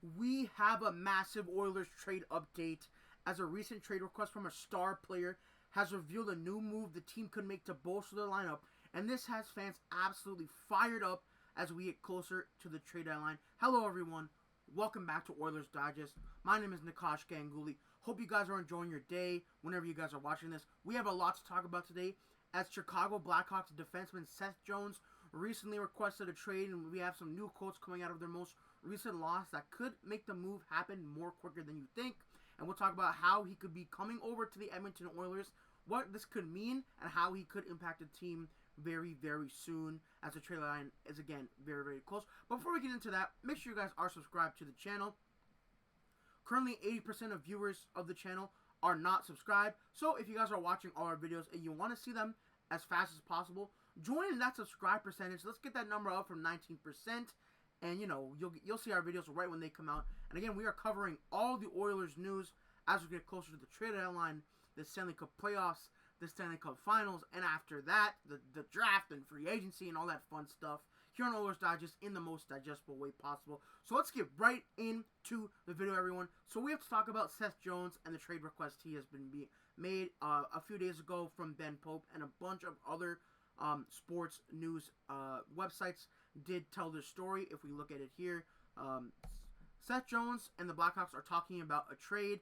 We have a massive Oilers trade update as a recent trade request from a star player has revealed a new move the team could make to bolster their lineup, and this has fans absolutely fired up as we get closer to the trade deadline. Hello everyone, welcome back to Oilers Digest. My name is Nikash Ganguli. Hope you guys are enjoying your day whenever you guys are watching this. We have a lot to talk about today as Chicago Blackhawks defenseman Seth Jones recently requested a trade, and we have some new quotes coming out of their most recent loss that could make the move happen more quicker than you think. And we'll talk about how he could be coming over to the Edmonton Oilers, what this could mean, and how he could impact the team very, very soon as the trade line is, again, very, very close. But before we get into that, make sure you guys are subscribed to the channel. Currently, 80% of viewers of the channel are not subscribed. So if you guys are watching all our videos and you want to see them as fast as possible, join in that subscribe percentage. Let's get that number up from 19%. And, you know, you'll see our videos right when they come out. And again, we are covering all the Oilers news as we get closer to the trade deadline, the Stanley Cup playoffs, the Stanley Cup finals, and after that, the draft and free agency and all that fun stuff here on Oilers Digest in the most digestible way possible. So let's get right into the video, everyone. So we have to talk about Seth Jones and the trade request he has been made a few days ago from Ben Pope, and a bunch of other sports news websites did tell their story. If we look at it here, Seth Jones and the Blackhawks are talking about a trade.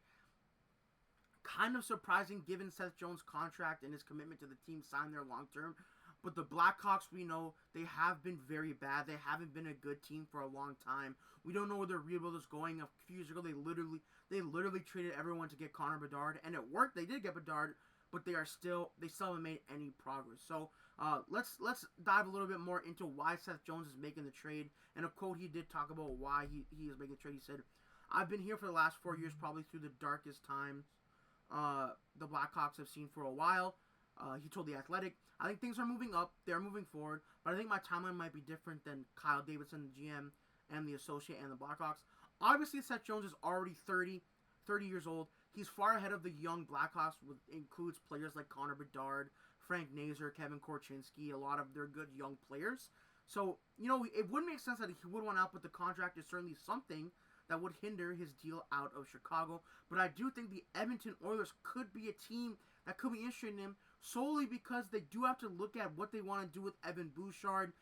Kind of surprising given Seth Jones' contract and his commitment to the team signed there long term. But the Blackhawks, we know, they have been very bad. They haven't been a good team for a long time. We don't know where their rebuild is going. A few years ago, they literally traded everyone to get Connor McDavid, and it worked. They did get Bouchard, but they still haven't made any progress. So let's dive a little bit more into why Seth Jones is making the trade. And a quote he did talk about why he is making the trade. He said, "I've been here for the last 4 years, probably through the darkest times the Blackhawks have seen for a while." He told The Athletic, "I think things are moving up. They're moving forward. But I think my timeline might be different than Kyle Davidson, the GM, and the associate, and the Blackhawks." Obviously, Seth Jones is already 30 years old. He's far ahead of the young Blackhawks, which includes players like Connor Bedard, Frank Nazar, Kevin Korchinski, a lot of their good young players. So, you know, it would make sense that he would want out, but the contract is certainly something that would hinder his deal out of Chicago. But I do think the Edmonton Oilers could be a team that could be interested in him, solely because they do have to look at what they want to do with Evan Bouchard.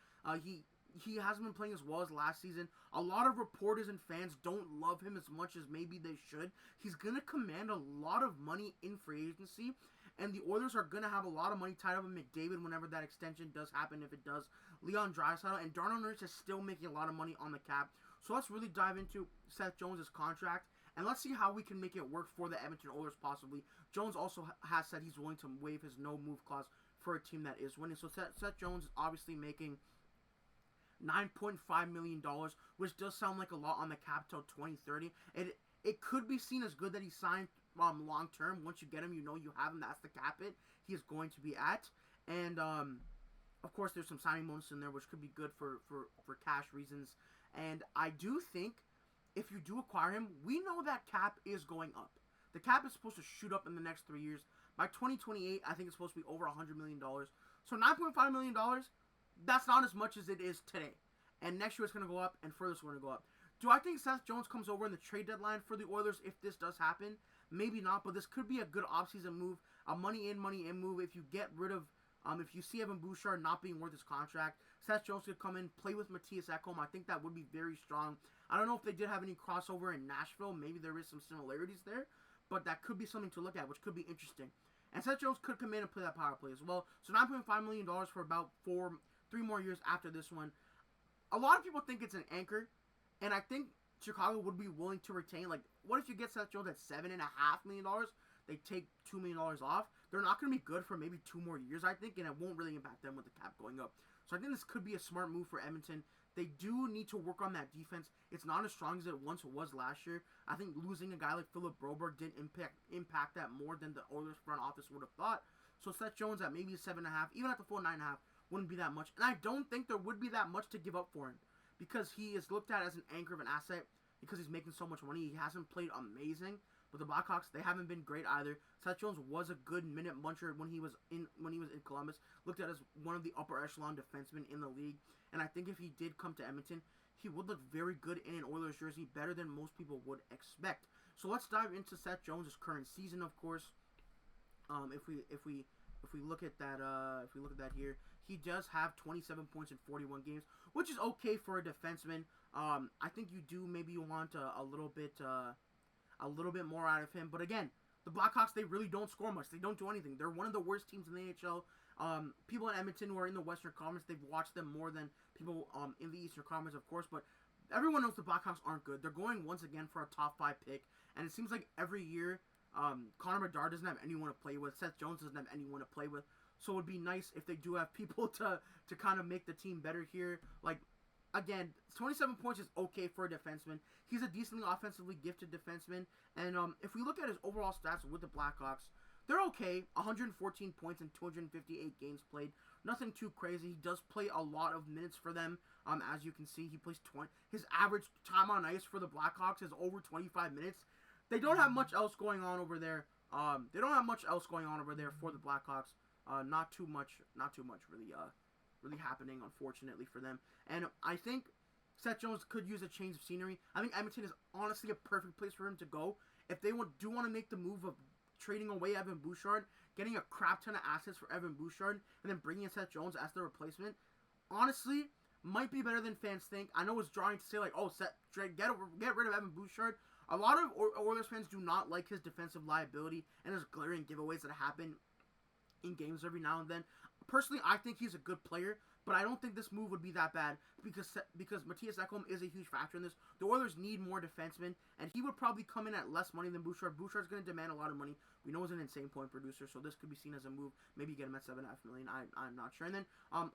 He hasn't been playing as well as last season. A lot of reporters and fans don't love him as much as maybe they should. He's going to command a lot of money in free agency, and the Oilers are going to have a lot of money tied up in McDavid whenever that extension does happen, if it does. Leon Draisaitl, and Darnell Nurse is still making a lot of money on the cap. So let's really dive into Seth Jones' contract, and let's see how we can make it work for the Edmonton Oilers possibly. Jones also has said he's willing to waive his no-move clause for a team that is winning. So Seth Jones is obviously making $9.5 million, which does sound like a lot on the cap till 2030. It could be seen as good that he signed long term. Once you get him, you know you have him. That's the cap hit he is going to be at. And of course, there's some signing bonus in there, which could be good for cash reasons. And I do think if you do acquire him, we know that cap is going up. The cap is supposed to shoot up in the next 3 years. By 2028, I think it's supposed to be over $100 million. So $9.5 million, that's not as much as it is today. And next year it's going to go up, and further it's going to go up. Do I think Seth Jones comes over in the trade deadline for the Oilers if this does happen? Maybe not, but this could be a good offseason move, a money in move. If you get rid of, if you see Evan Bouchard not being worth his contract, Seth Jones could come in, play with Matthias Ekholm. I think that would be very strong. I don't know if they did have any crossover in Nashville. Maybe there is some similarities there, but that could be something to look at, which could be interesting. And Seth Jones could come in and play that power play as well. So $9.5 million for about 3 more years after this one. A lot of people think it's an anchor, and I think Chicago would be willing to retain. Like, what if you get Seth Jones at $7.5 million? They take $2 million off. They're not going to be good for maybe 2 more years, I think, and it won't really impact them with the cap going up. So I think this could be a smart move for Edmonton. They do need to work on that defense. It's not as strong as it once was last year. I think losing a guy like Philip Broberg did impact that more than the Oilers front office would have thought. So Seth Jones at maybe 7.5, even at the full 9.5, wouldn't be that much. And I don't think there would be that much to give up for him, because he is looked at as an anchor of an asset because he's making so much money. He hasn't played amazing, but the Blackhawks, they haven't been great either. Seth Jones was a good minute muncher when he was in Columbus, looked at as one of the upper echelon defensemen in the league. And I think if he did come to Edmonton, he would look very good in an Oilers jersey, better than most people would expect. So let's dive into Seth Jones' current season, of course. If we look at that here, he does have 27 points in 41 games, which is okay for a defenseman. I think you do maybe want a little bit more out of him, but again, the Blackhawks, they really don't score much. They don't do anything. They're one of the worst teams in the NHL. People in Edmonton who are in the Western Conference, they've watched them more than people in the Eastern Conference, of course, but everyone knows the Blackhawks aren't good. They're going once again for a top 5 pick, and it seems like every year Connor McDavid doesn't have anyone to play with. Seth Jones doesn't have anyone to play with. So it would be nice if they do have people to kind of make the team better here. Like, again, 27 points is okay for a defenseman. He's a decently offensively gifted defenseman. And if we look at his overall stats with the Blackhawks, they're okay. 114 points in 258 games played. Nothing too crazy. He does play a lot of minutes for them. As you can see, he plays 20. His average time on ice for the Blackhawks is over 25 minutes. They don't have much else going on over there. For the Blackhawks. Not too much really happening, unfortunately, for them. And I think Seth Jones could use a change of scenery. I think Edmonton is honestly a perfect place for him to go. If they want to make the move of trading away Evan Bouchard, getting a crap ton of assets for Evan Bouchard, and then bringing in Seth Jones as the replacement, honestly, might be better than fans think. I know it's drawing to say, like, oh, get rid of Evan Bouchard. A lot of Oilers fans do not like his defensive liability and his glaring giveaways that happen in games every now and then. Personally, I think he's a good player, but I don't think this move would be that bad because Mattias Ekholm is a huge factor in this. The Oilers need more defensemen, and he would probably come in at less money than Bouchard. Bouchard's going to demand a lot of money. We know he's an insane point producer, so this could be seen as a move. Maybe get him at $7.5 million. I'm not sure. And then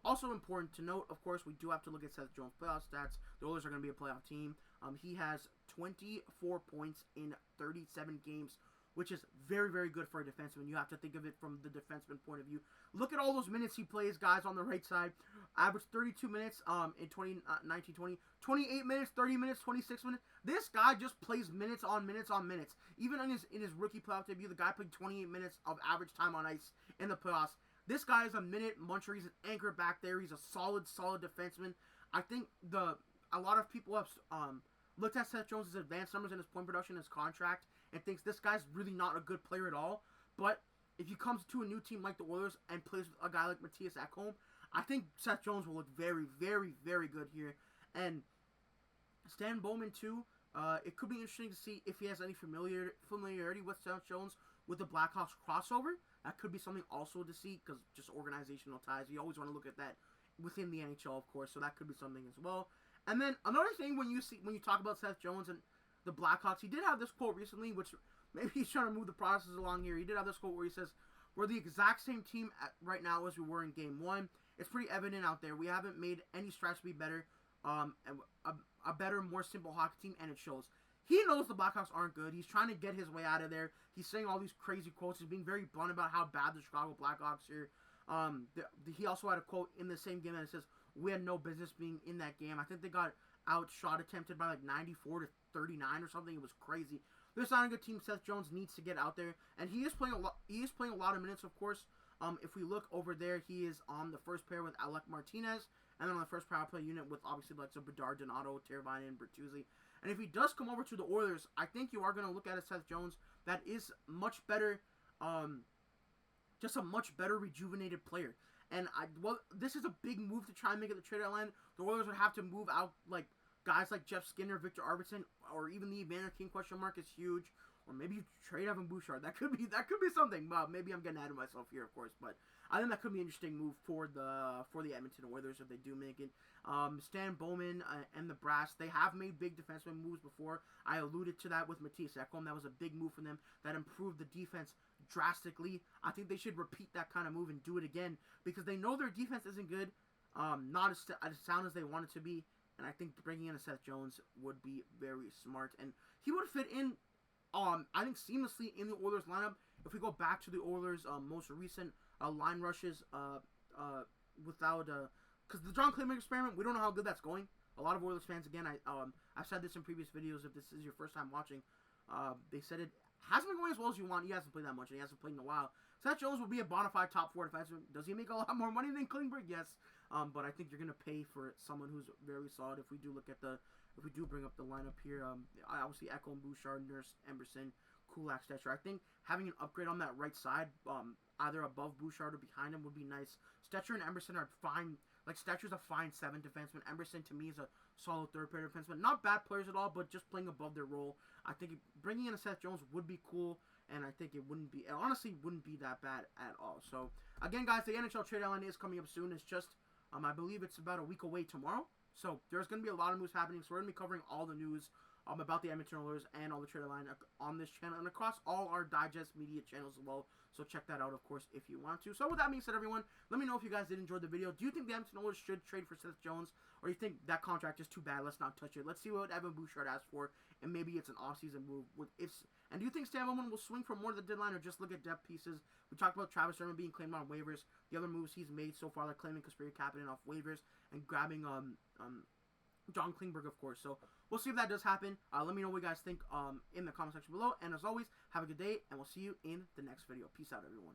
also important to note, of course, we do have to look at Seth Jones' playoff stats. The Oilers are going to be a playoff team. He has 24 points in 37 games, which is very, very good for a defenseman. You have to think of it from the defenseman point of view. Look at all those minutes he plays, guys, on the right side. Average 32 minutes in 2019-20. 28 minutes, 30 minutes, 26 minutes. This guy just plays minutes on minutes on minutes. Even in his rookie playoff debut, the guy played 28 minutes of average time on ice in the playoffs. This guy is a minute muncher. He's an anchor back there. He's a solid defenseman. I think a lot of people have looked at Seth Jones' advanced numbers in his point production, his contract, and thinks this guy's really not a good player at all. But if he comes to a new team like the Oilers and plays with a guy like Mattias Ekholm, I think Seth Jones will look very, very, very good here. And Stan Bowman, too, it could be interesting to see if he has any familiarity with Seth Jones with the Blackhawks crossover. That could be something also to see, because just organizational ties. You always want to look at that within the NHL, of course, so that could be something as well. And then another thing when you talk about Seth Jones and the Blackhawks, he did have this quote recently, which maybe he's trying to move the process along here. He did have this quote where he says, "We're the exact same team right now as we were in Game 1. It's pretty evident out there. We haven't made any strides to be better, a better, more simple hockey team, and it shows." He knows the Blackhawks aren't good. He's trying to get his way out of there. He's saying all these crazy quotes. He's being very blunt about how bad the Chicago Blackhawks are. He also had a quote in the same game that says, "We had no business being in that game." I think they got outshot attempted by like 94-39 or something. It was crazy. They're not a good team. Seth Jones needs to get out there, and he is playing a lot. He is playing a lot of minutes, of course. If we look over there, he is on the first pair with Alec Martinez, and then on the first power play unit with obviously like Bouchard, Donato, Teravainen, and Bertuzzi. And if he does come over to the Oilers, I think you are going to look at a Seth Jones that is much better, just a much better rejuvenated player. And this is a big move to try and make it the trade deadline. The Oilers would have to move out like guys like Jeff Skinner, Victor Arvidsson, or even the Evander Kane question mark is huge. Or maybe you trade Evan Bouchard. That could be something. Maybe I'm getting ahead of myself here, of course, but I think that could be an interesting move for the Edmonton Oilers if they do make it. Stan Bowman and the Brass, they have made big defenseman moves before. I alluded to that with Mattias Ekholm. That was a big move for them that improved the defense drastically. I think they should repeat that kind of move and do it again because they know their defense isn't good, not as sound as they want it to be. And I think bringing in a Seth Jones would be very smart, and he would fit in. I think seamlessly in the Oilers lineup. If we go back to the Oilers' most recent line rushes, without because the John Klingberg experiment, we don't know how good that's going. A lot of Oilers fans, again, I've said this in previous videos. If this is your first time watching, they said it hasn't been going as well as you want. He hasn't played that much, and he hasn't played in a while. Seth Jones will be a bona fide top 4 defenseman. Does he make a lot more money than Klingberg? Yes. But I think you're gonna pay for someone who's very solid. If we do bring up the lineup here, I obviously Ekholm, Bouchard, Nurse, Emerson, Kulak, Stetcher. I think having an upgrade on that right side, either above Bouchard or behind him, would be nice. Stetcher and Emerson are fine. Like, Stetcher's a fine 7 defenseman. Emerson, to me, is a solid 3rd-pair defenseman. Not bad players at all, but just playing above their role. I think bringing in a Seth Jones would be cool, and I think it honestly wouldn't be that bad at all. So, again, guys, the NHL trade deadline is coming up soon. It's just, I believe it's about a week away tomorrow. So, there's going to be a lot of news happening. So, we're going to be covering all the news about the Edmonton Oilers and all the trade deadline on this channel and across all our digest media channels as well. So check that out, of course, if you want to. So with that being said, everyone, let me know if you guys did enjoy the video. Do you think the Edmonton Oilers should trade for Seth Jones, or do you think that contract is too bad? Let's not touch it. Let's see what Evan Bouchard asked for, and maybe it's an offseason move. And do you think Stan Bowman will swing for more of the deadline, or just look at depth pieces? We talked about Travis Dermott being claimed on waivers. The other moves he's made so far, like claiming Kasperi Kapanen off waivers and grabbing John Klingberg, of course. So we'll see if that does happen. Let me know what you guys think in the comment section below. And as always, have a good day, and we'll see you in the next video. Peace out, everyone.